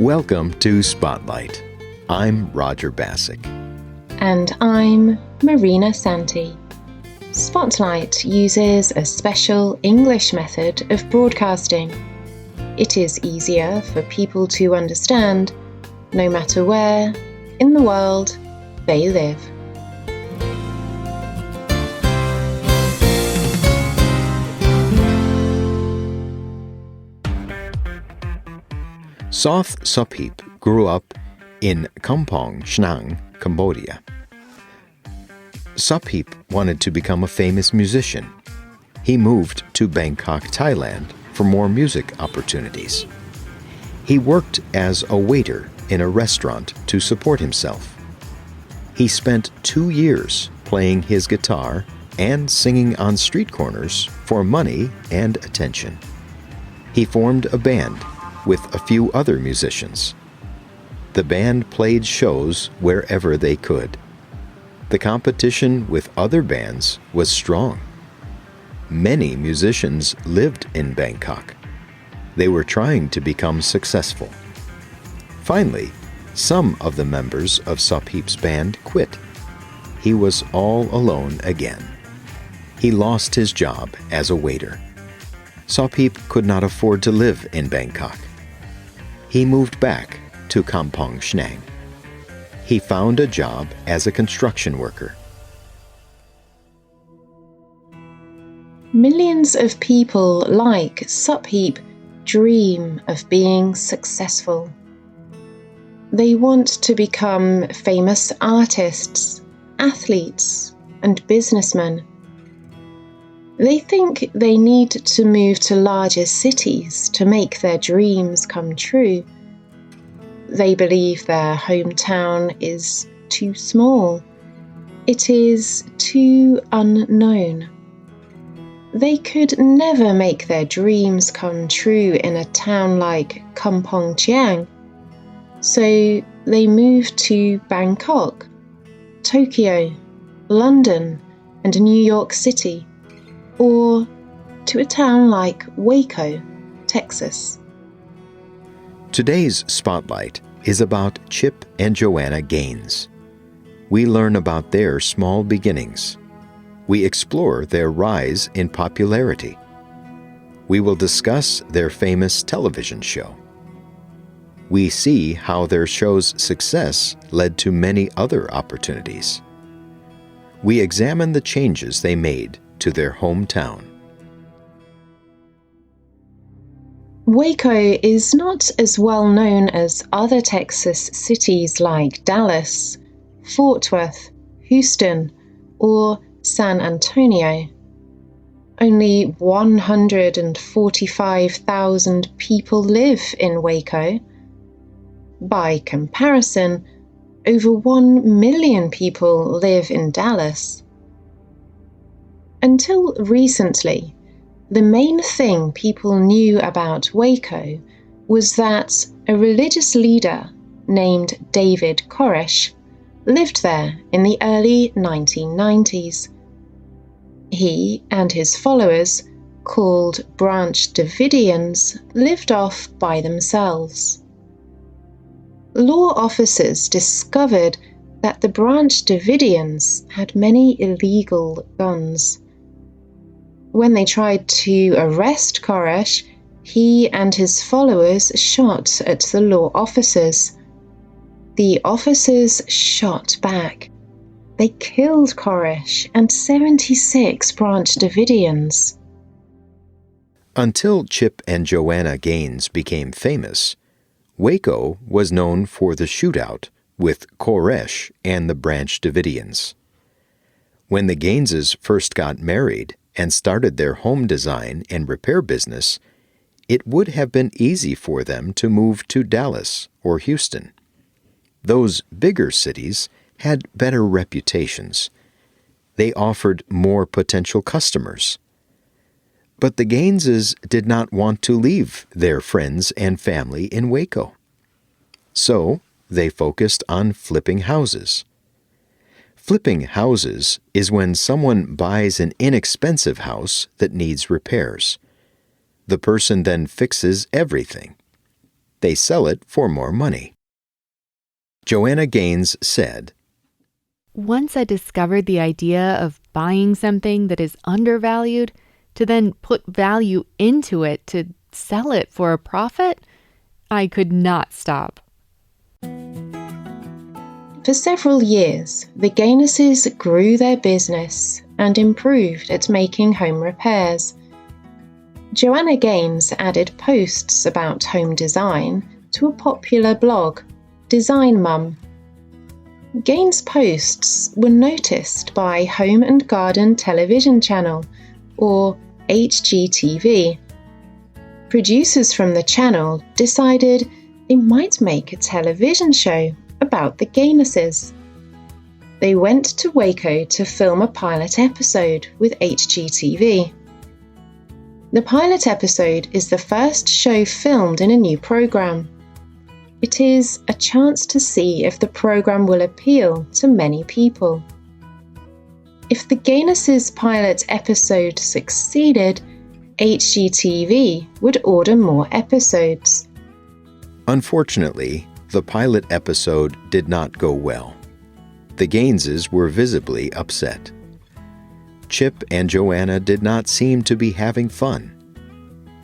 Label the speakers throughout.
Speaker 1: Welcome to Spotlight. I'm Roger Basick.
Speaker 2: And I'm Marina Santee. Spotlight uses a special English method of broadcasting. It is easier for people to understand, no matter where in the world they live.
Speaker 1: Soth Sopheap grew up in Kampong Shnang, Cambodia. Sopheap wanted to become a famous musician. He moved to Bangkok, Thailand for more music opportunities. He worked as a waiter in a restaurant to support himself. He spent 2 years playing his guitar and singing on street corners for money and attention. He formed a band with a few other musicians. The band played shows wherever they could. The competition with other bands was strong. Many musicians lived in Bangkok. They were trying to become successful. Finally, some of the members of Sopheap's band quit. He was all alone again. He lost his job as a waiter. Sopheap could not afford to live in Bangkok. He moved back to Kampong Shnang. He found a job as a construction worker.
Speaker 2: Millions of people like Sopheap dream of being successful. They want to become famous artists, athletes, and businessmen. They think they need to move to larger cities to make their dreams come true. They believe their hometown is too small. It is too unknown. They could never make their dreams come true in a town like Kampong Chiang. So they move to Bangkok, Tokyo, London, and New York City, or to a town like Waco, Texas.
Speaker 1: Today's Spotlight is about Chip and Joanna Gaines. We learn about their small beginnings. We explore their rise in popularity. We will discuss their famous television show. We see how their show's success led to many other opportunities. We examine the changes they made to their hometown.
Speaker 2: Waco is not as well known as other Texas cities like Dallas, Fort Worth, Houston, or San Antonio. Only 145,000 people live in Waco. By comparison, over 1 million people live in Dallas. Until recently, the main thing people knew about Waco was that a religious leader named David Koresh lived there in the early 1990s. He and his followers, called Branch Davidians, lived off by themselves. Law officers discovered that the Branch Davidians had many illegal guns. When they tried to arrest Koresh, he and his followers shot at the law officers. The officers shot back. They killed Koresh and 76 Branch Davidians.
Speaker 1: Until Chip and Joanna Gaines became famous, Waco was known for the shootout with Koresh and the Branch Davidians. When the Gaineses first got married and started their home design and repair business, it would have been easy for them to move to Dallas or Houston. Those bigger cities had better reputations. They offered more potential customers. But the Gaineses did not want to leave their friends and family in Waco. So they focused on flipping houses. Flipping houses is when someone buys an inexpensive house that needs repairs. The person then fixes everything. They sell it for more money. Joanna Gaines said,
Speaker 3: "Once I discovered the idea of buying something that is undervalued to then put value into it to sell it for a profit, I could not stop."
Speaker 2: For several years, the Gainesses grew their business and improved at making home repairs. Joanna Gaines added posts about home design to a popular blog, Design Mum. Gaines' posts were noticed by Home and Garden Television Channel, or HGTV. Producers from the channel decided they might make a television show about the Gainesses. They went to Waco to film a pilot episode with HGTV. The pilot episode is the first show filmed in a new program. It is a chance to see if the program will appeal to many people. If the Gainesses pilot episode succeeded, HGTV would order more episodes.
Speaker 1: Unfortunately, the pilot episode did not go well. The Gaineses were visibly upset. Chip and Joanna did not seem to be having fun.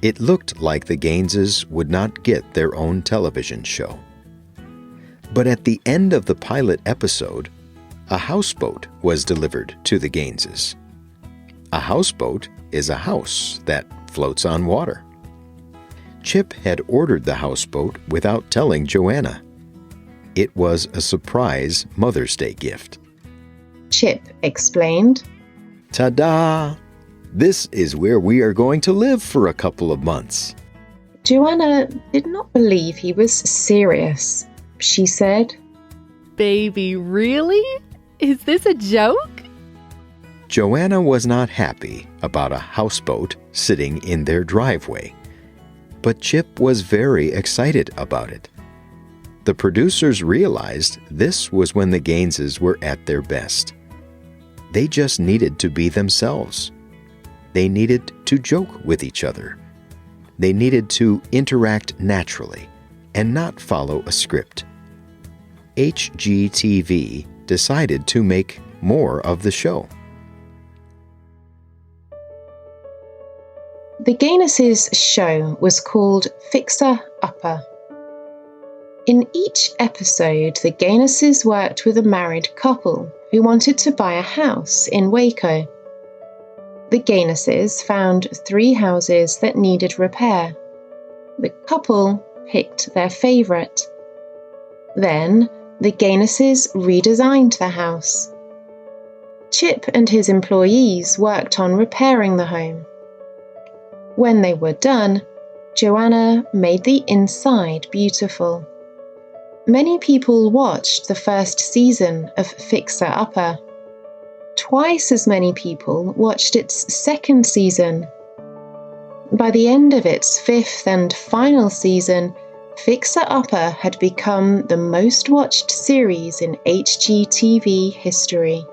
Speaker 1: It looked like the Gaineses would not get their own television show. But at the end of the pilot episode, a houseboat was delivered to the Gaineses. A houseboat is a house that floats on water. Chip had ordered the houseboat without telling Joanna. It was a surprise Mother's Day gift.
Speaker 2: Chip explained,
Speaker 1: Ta-da! This is where we are going to live for a couple of months.
Speaker 2: Joanna did not believe he was serious. She said,
Speaker 3: "Baby, really? Is this a joke?"
Speaker 1: Joanna was not happy about a houseboat sitting in their driveway, but Chip was very excited about it. The producers realized this was when the Gaineses were at their best. They just needed to be themselves. They needed to joke with each other. They needed to interact naturally and not follow a script. HGTV decided to make more of the show.
Speaker 2: The Gainesses' show was called Fixer Upper. In each episode, the Gainesses worked with a married couple who wanted to buy a house in Waco. The Gainesses found 3 houses that needed repair. The couple picked their favorite. Then, the Gainesses redesigned the house. Chip and his employees worked on repairing the home. When they were done, Joanna made the inside beautiful. Many people watched the first season of Fixer Upper. Twice as many people watched its second season. By the end of its 5th and final season, Fixer Upper had become the most watched series in HGTV history.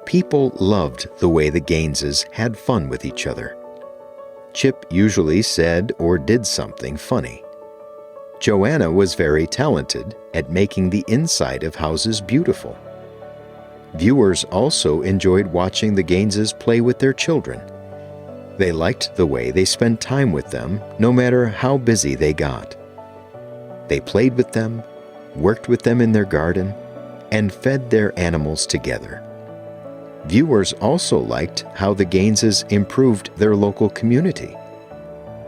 Speaker 1: People loved the way the Gaineses had fun with each other. Chip usually said or did something funny. Joanna was very talented at making the inside of houses beautiful. Viewers also enjoyed watching the Gaineses play with their children. They liked the way they spent time with them, no matter how busy they got. They played with them, worked with them in their garden, and fed their animals together. Viewers also liked how the Gaineses improved their local community.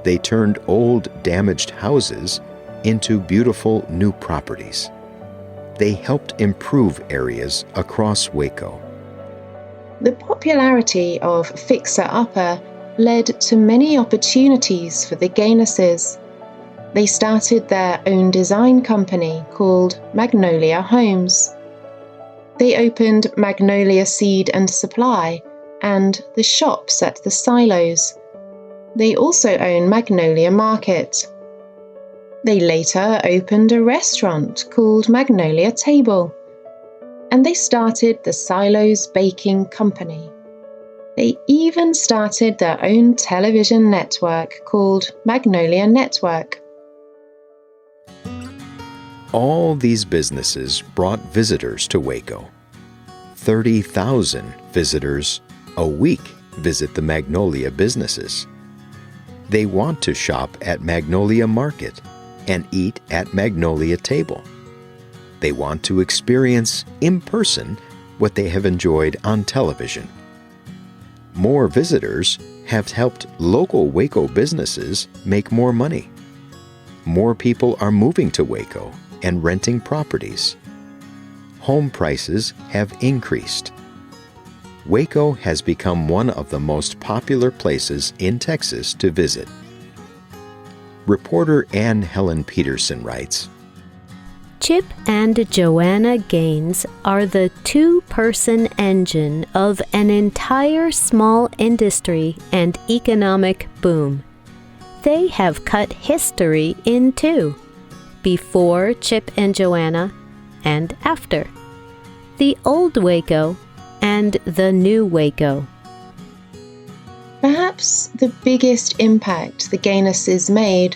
Speaker 1: They turned old, damaged houses into beautiful new properties. They helped improve areas across Waco.
Speaker 2: The popularity of Fixer Upper led to many opportunities for the Gainesses. They started their own design company called Magnolia Homes. They opened Magnolia Seed and Supply and the shops at the silos. They also own Magnolia Market. They later opened a restaurant called Magnolia Table. And they started the Silos Baking Company. They even started their own television network called Magnolia Network.
Speaker 1: All these businesses brought visitors to Waco. 30,000 visitors a week visit the Magnolia businesses. They want to shop at Magnolia Market and eat at Magnolia Table. They want to experience in person what they have enjoyed on television. More visitors have helped local Waco businesses make more money. More people are moving to Waco and renting properties. Home prices have increased. Waco has become one of the most popular places in Texas to visit. Reporter Ann Helen Peterson writes,
Speaker 4: Chip and Joanna Gaines are the two-person engine of an entire small industry and economic boom. They have cut history in two, before Chip and Joanna and after. The old Waco and the new Waco.
Speaker 2: Perhaps the biggest impact the Gaines's made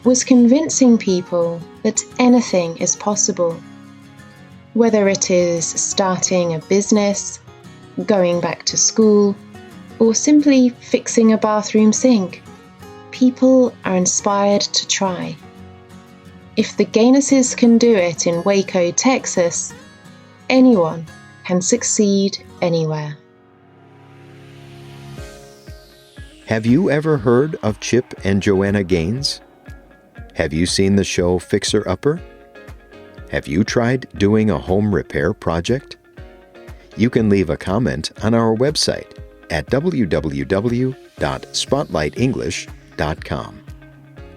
Speaker 2: was convincing people that anything is possible. Whether it is starting a business, going back to school, or simply fixing a bathroom sink, people are inspired to try. If the Gaines's can do it in Waco, Texas, anyone can succeed anywhere.
Speaker 1: Have you ever heard of Chip and Joanna Gaines? Have you seen the show Fixer Upper? Have you tried doing a home repair project? You can leave a comment on our website at www.spotlightenglish.com.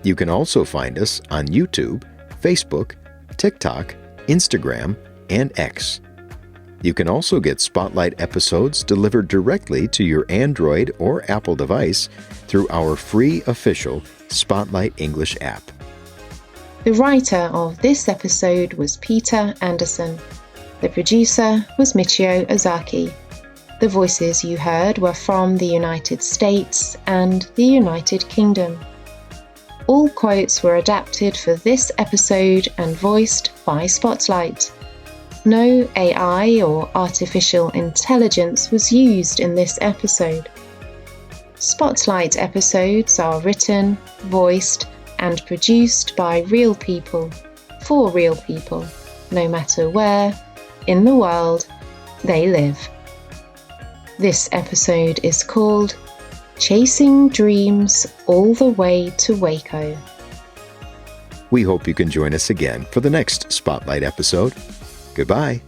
Speaker 1: You can also find us on YouTube, Facebook, TikTok, Instagram, and X. You can also get Spotlight episodes delivered directly to your Android or Apple device through our free official Spotlight English app.
Speaker 2: The writer of this episode was Peter Anderson. The producer was Michio Ozaki. The voices you heard were from the United States and the United Kingdom. All quotes were adapted for this episode and voiced by Spotlight. No AI or artificial intelligence was used in this episode. Spotlight episodes are written, voiced, and produced by real people, for real people, no matter where in the world they live. This episode is called Chasing Dreams All the Way to Waco.
Speaker 1: We hope you can join us again for the next Spotlight episode. Goodbye.